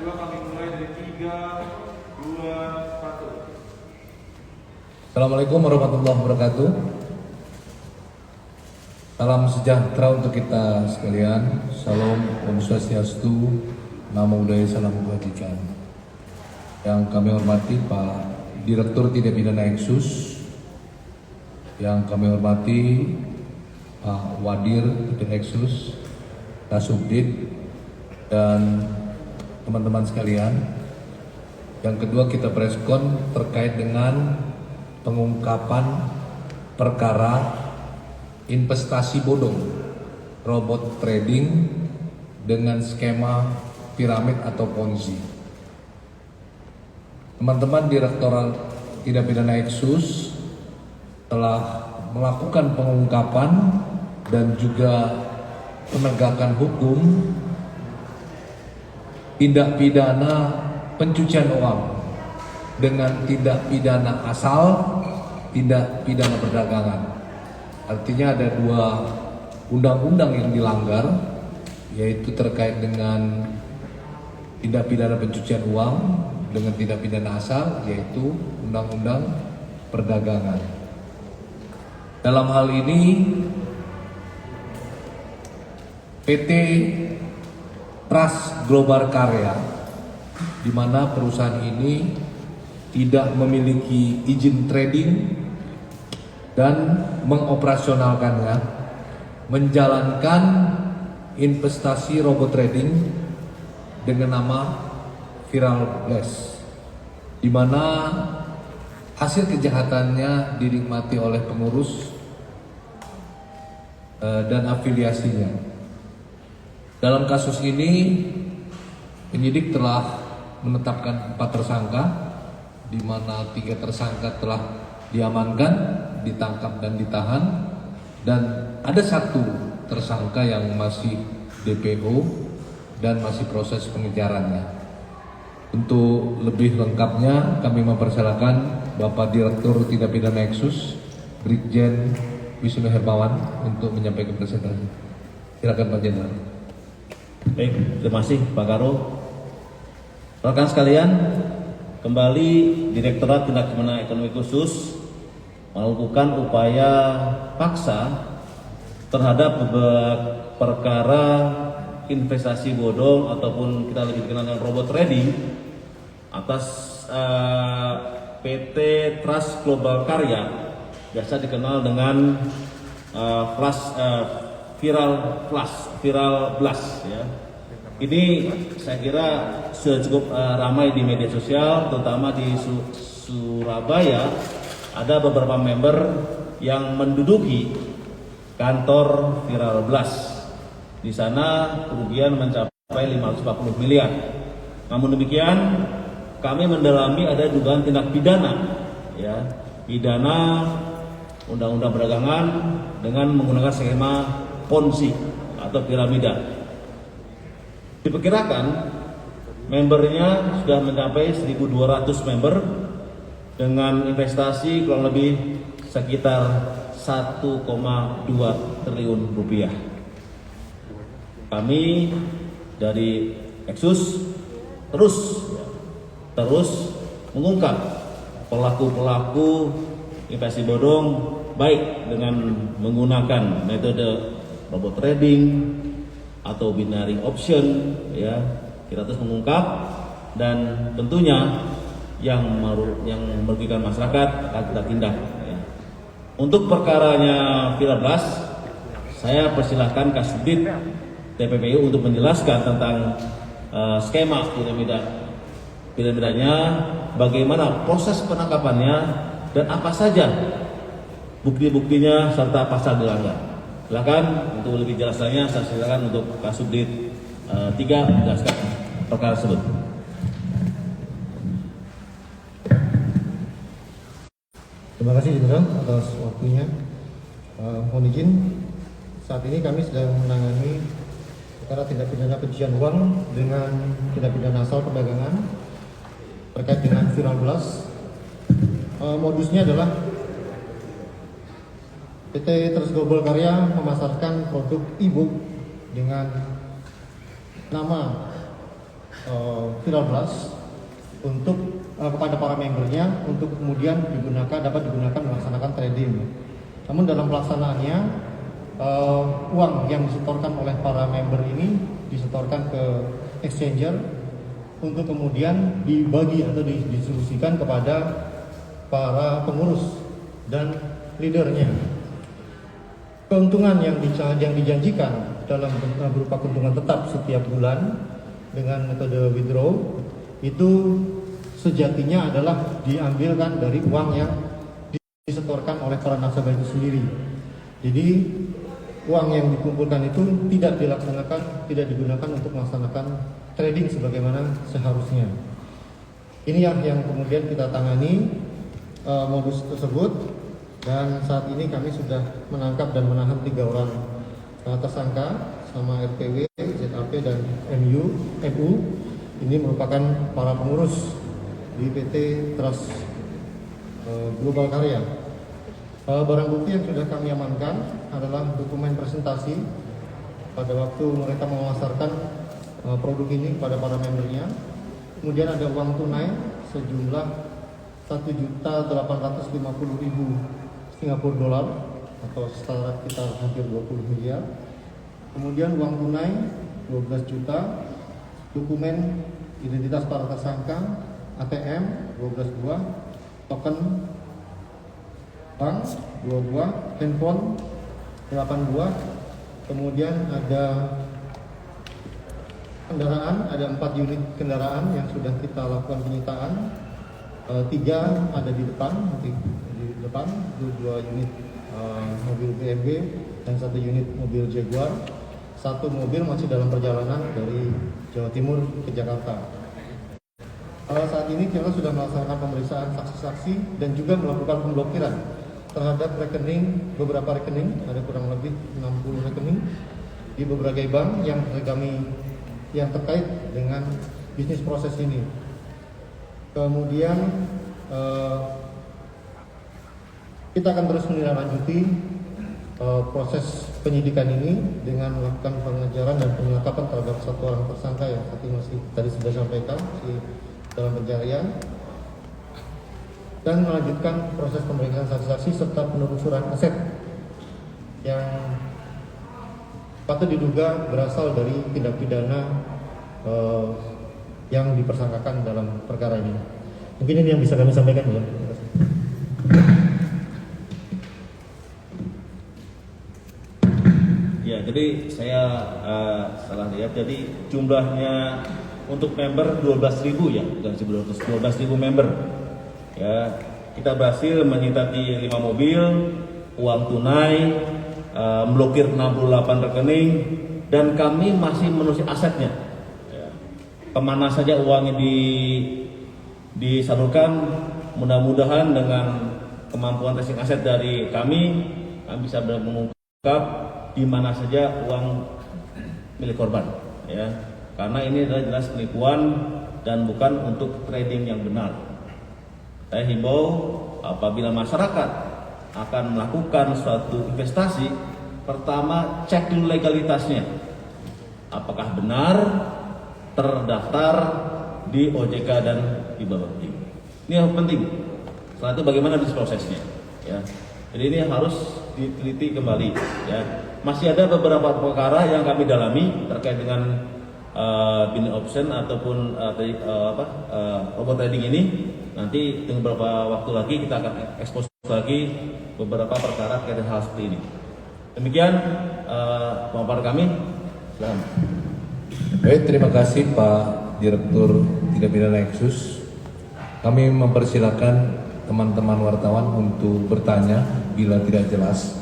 kedua kami mulai dari 3, 2, 1. Assalamualaikum warahmatullahi wabarakatuh. Salam sejahtera untuk kita sekalian. Salam Om Swastiastu, Namo Buddhaya, Salam Kebajikan. Yang kami hormati Pak Direktur Tindak Pidana Eksus, yang kami hormati Pak Wadir Eksus, Kasubdit, dan teman-teman sekalian. Yang kedua, kita preskon terkait dengan pengungkapan perkara investasi bodong robot trading dengan skema piramid atau ponzi. Teman-teman Direktorat Tindak Pidana Eksus telah melakukan pengungkapan dan juga penegakan hukum tindak pidana pencucian uang dengan tindak pidana asal, tindak pidana perdagangan. Artinya ada dua undang-undang yang dilanggar, yaitu terkait dengan tindak pidana pencucian uang dengan tindak pidana asal, yaitu undang-undang perdagangan. Dalam hal ini PT Trust Global Karya, di mana perusahaan ini tidak memiliki izin trading dan mengoperasionalkannya, menjalankan investasi robot trading dengan nama Viral Blast, di mana hasil kejahatannya dinikmati oleh pengurus dan afiliasinya. Dalam kasus ini, penyidik telah menetapkan 4 tersangka, di mana 3 tersangka telah diamankan, ditangkap dan ditahan, dan ada 1 tersangka yang masih DPO dan masih proses pengejarannya. Untuk lebih lengkapnya kami mempersilakan Bapak Direktur Tindak Pidana Eksus Brigjen Wisnu Hermawan untuk menyampaikan presentasi. Silakan Pak Jenderal. Baik, terima kasih Pak Karo. Rekan sekalian, kembali Direktorat Tindak Pidana Ekonomi Khusus melakukan upaya paksa terhadap perkara investasi bodong ataupun kita lebih dikenal dengan robot trading atas PT Trust Global Karya, biasa dikenal dengan Viral Blast ya. Ini saya kira sudah cukup ramai di media sosial, terutama di Surabaya. Ada beberapa member yang menduduki kantor Viral Blast. Di sana kerugian mencapai 540 miliar. Namun demikian, kami mendalami ada dugaan tindak pidana, ya, pidana undang-undang perdagangan dengan menggunakan skema ponzi atau piramida. Diperkirakan membernya sudah mencapai 1.200 member dengan investasi kurang lebih sekitar 1,2 triliun rupiah. Kami dari Eksus terus mengungkap pelaku-pelaku investasi bodong, baik dengan menggunakan metode robot trading atau binary option, ya. Kita terus mengungkap, dan tentunya yang merugikan masyarakat akan kita tindak, ya. Untuk perkaranya Viral Blast, saya persilahkan Kasubdit TPPU untuk menjelaskan tentang skema piramidanya, bagaimana proses penangkapannya, dan apa saja bukti-buktinya serta pasal dilanggar. Silakan untuk lebih jelasnya, saya silakan untuk Kasubdit 3 menjelaskan perkara tersebut. Terima kasih Jenderal atas waktunya. Mohon izin, saat ini kami sedang menangani perkara tindak pidana pencucian uang dengan tindak pidana asal perdagangan terkait dengan Viral Blast. Modusnya adalah PT Trust Global Karya memasarkan produk e-book dengan nama viral blast untuk kepada para membernya untuk kemudian dapat digunakan melaksanakan trading. Namun dalam pelaksanaannya uang yang disetorkan oleh para member ini disetorkan ke exchanger untuk kemudian dibagi atau didistribusikan kepada para pengurus dan leadernya. Keuntungan yang dijanjikan dalam berupa keuntungan tetap setiap bulan dengan metode withdraw itu sejatinya adalah diambilkan dari uang yang disetorkan oleh para nasabah itu sendiri. Jadi uang yang dikumpulkan itu tidak digunakan untuk melaksanakan trading sebagaimana seharusnya. Ini yang kemudian kita tangani modus tersebut, dan saat ini kami sudah menangkap dan menahan 3 orang tersangka sama RPW, ZAP dan MU. Ini merupakan para pengurus di PT Trust Global Karya. Barang bukti yang sudah kami amankan adalah dokumen presentasi pada waktu mereka memasarkan produk ini kepada para membernya. Kemudian ada uang tunai sejumlah 1.850.000 Singapura dolar atau setara kita hampir 20 miliar. Kemudian uang tunai 12 juta, dokumen identitas para tersangka, ATM 12 buah, token bank 2 buah, handphone 8 buah, kemudian ada kendaraan, ada 4 unit kendaraan yang sudah kita lakukan penyitaan, 3 ada di depan, 2 unit mobil BMW dan 1 unit mobil Jaguar, 1 mobil masih dalam perjalanan dari Jawa Timur ke Jakarta. Saat ini kita sudah melaksanakan pemeriksaan saksi-saksi dan juga melakukan pemblokiran terhadap beberapa rekening, ada kurang lebih 60 rekening di berbagai bank yang terkait dengan bisnis proses ini. Kemudian kita akan terus menindaklanjuti proses penyidikan ini dengan melakukan pengejaran dan penangkapan terhadap 1 orang tersangka yang tadi sudah sampaikan dalam pencarian, dan melanjutkan proses pemeriksaan saksi-saksi serta penelusuran aset yang patut diduga berasal dari tindak pidana yang dipersangkakan dalam perkara ini. Mungkin ini yang bisa kami sampaikan ya. Ya, jadi saya salah lihat. Jadi jumlahnya untuk member 12.000 ya, bukan 12.000 member. Ya, kita berhasil menyita 5 mobil, uang tunai, memblokir 68 rekening, dan kami masih menelusuri asetnya. Ya, kemana saja uangnya disalurkan, mudah-mudahan dengan kemampuan tracing aset dari kami bisa mengungkap di mana saja uang milik korban. Ya, karena ini adalah jelas penipuan dan bukan untuk trading yang benar. Saya himbau apabila masyarakat akan melakukan suatu investasi, pertama cek dulu legalitasnya, apakah benar terdaftar di OJK dan di Bapepti. Ini yang penting. Setelah itu bagaimana bisnis prosesnya, ya. Jadi ini harus diteliti kembali, ya. Masih ada beberapa perkara yang kami dalami terkait dengan binary option ataupun robot trading ini. Nanti dengan beberapa waktu lagi kita akan ekspos lagi beberapa perkara terkait hal seperti ini. Demikian pemaparan kami. Silakan. Baik, terima kasih Pak Direktur Tindak Pidana Nexus. Kami mempersilakan teman-teman wartawan untuk bertanya bila tidak jelas.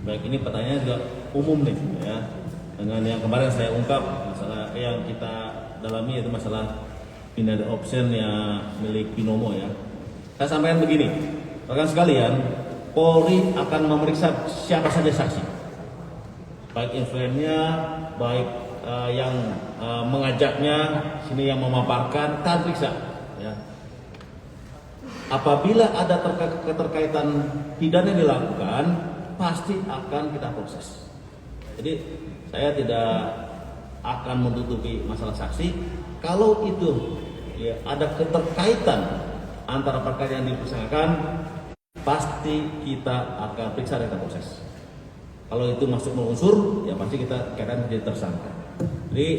Baik, ini pertanyaan juga umum nih, ya. Dengan yang kemarin saya ungkap, masalah yang kita dalami yaitu masalah binary option yang milik binomo, ya. Saya sampaikan begini, rekan sekalian, Polri akan memeriksa siapa saja saksi, baik influencernya, baik yang mengajaknya, sini yang memaparkan, kita periksa. Ya. Apabila ada keterkaitan pidana yang dilakukan, pasti akan kita proses. Jadi saya tidak akan menutupi masalah saksi. Kalau itu ya, ada keterkaitan antara perkara yang dipersangkakan, pasti kita akan periksa dan kita proses. Kalau itu masuk unsur, ya pasti kita akan jadi tersangka. Jadi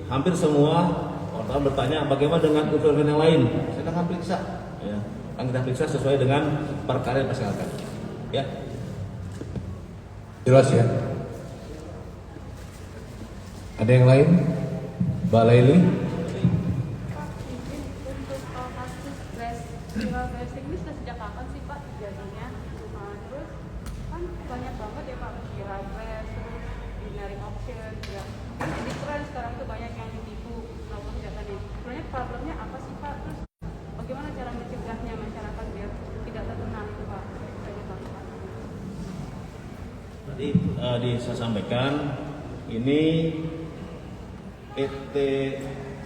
hampir semua orang bertanya bagaimana dengan influencer yang lain. Saya akan periksa. Ya. Akan kita periksa sesuai dengan perkara yang dipersangkakan. Ya. Jelas ya. Ada yang lain? Mbak Laili? Untuk kasus viral bashing ini sudah sejak kapan sih Pak terjadinya? Terus kan banyak banget ya Pak viral bash, terus binary option, ya. Kan jadi tren sekarang tuh banyak yang ditipu melakukan kejahatan ini. Sebenarnya problemnya apa sih Pak? Terus bagaimana cara mencegahnya masyarakat biar tidak terkena itu Pak? Tadi saya sampaikan ini PT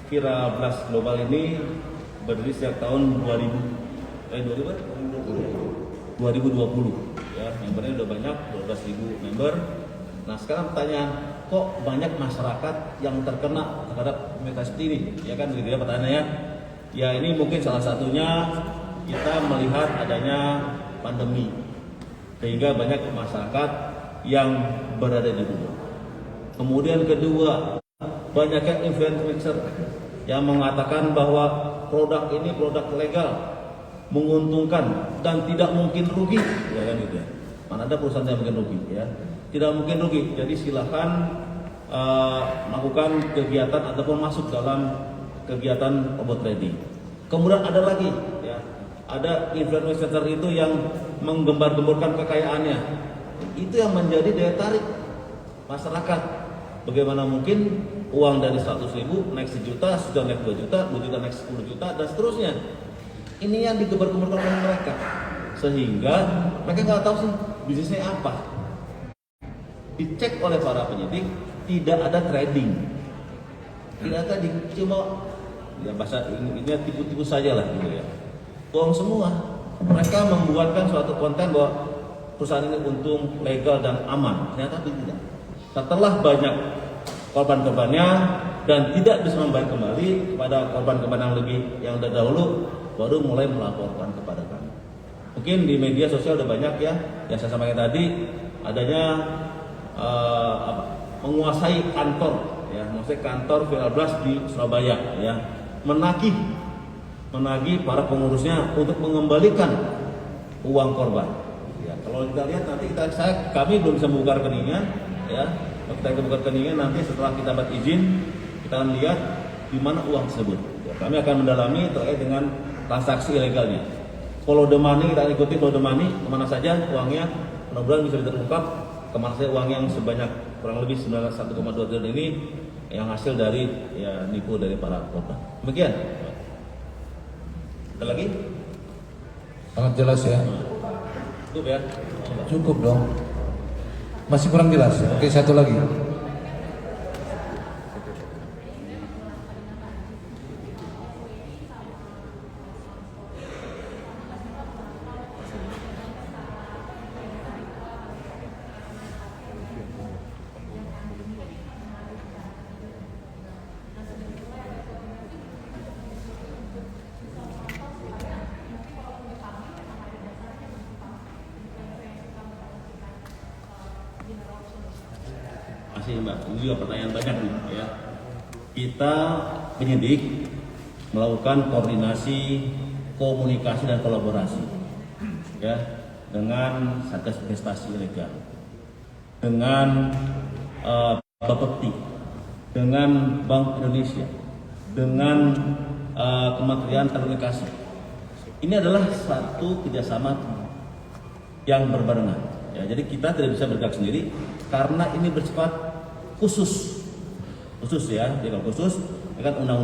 Viral Blast Global ini berdiri sejak tahun 2020 ya, membernya udah banyak, 12.000 member. Nah sekarang pertanyaan, kok banyak masyarakat yang terkena terhadap komunitas ini, ya kan gitu ya pertanyaannya. Ya ini mungkin salah satunya kita melihat adanya pandemi sehingga banyak masyarakat yang berada di rumah. Kemudian kedua, banyaknya influencer yang mengatakan bahwa produk ini produk legal, menguntungkan dan tidak mungkin rugi, ya kan gitu ya. Mana ada perusahaan yang mungkin rugi, ya, tidak mungkin rugi. Jadi silahkan melakukan kegiatan ataupun masuk dalam kegiatan robot trading. Kemudian ada lagi, ya, ada influencer itu yang menggembar-gemborkan kekayaannya. Itu yang menjadi daya tarik masyarakat. Bagaimana mungkin uang dari 100.000 naik 1 juta, sudah naik 2 juta, 2 juta naik 10 juta, dan seterusnya. Ini yang digembar-gemborkan oleh mereka. Sehingga mereka nggak tahu sih bisnisnya apa. Dicek oleh para penyidik, tidak ada trading. Tidak ada trading, cuma ya bahasa ini tipu-tipu saja lah gitu ya. Bohong semua. Mereka membuatkan suatu konten bahwa perusahaan ini untung, legal dan aman. Ternyata tidak. Setelah banyak korban-korbannya dan tidak bisa membayar kembali kepada korban-korban yang lebih yang terdahulu, baru mulai melaporkan kepada kami. Mungkin di media sosial udah banyak ya, yang saya sampaikan tadi adanya menguasai kantor, ya, menguasai kantor Viral Blast di Surabaya, ya, menagih para pengurusnya untuk mengembalikan uang korban. Ya, kalau kita lihat nanti kami belum bisa membuka rekeningnya, ya. Kalau kita buka rekeningnya nanti setelah kita dapat izin, kita akan lihat di mana uang tersebut. Ya, kami akan mendalami terkait dengan transaksi ilegalnya. Follow the money, kita ikuti follow the money, kemana saja uangnya, mudah-mudahan bisa terungkap kemana saja uang yang sebanyak kurang lebih 1,2 triliun ini yang hasil dari ya nipu dari para korban. Demikian. Ada lagi? Sangat jelas ya. Cukup ya? Cukup dong. Masih kurang jelas. Oke, satu lagi. Masih Mbak, ini juga pertanyaan banyak nih ya. Kita penyidik melakukan koordinasi, komunikasi dan kolaborasi ya dengan Satgas Investasi Ilegal, dengan Bapepti, dengan Bank Indonesia, dengan Kementerian Telekomunikasi. Ini adalah satu kerjasama yang berbarengan. Ya, jadi kita tidak bisa bergerak sendiri karena ini bersifat khusus ya, dia khusus, kan undang-undang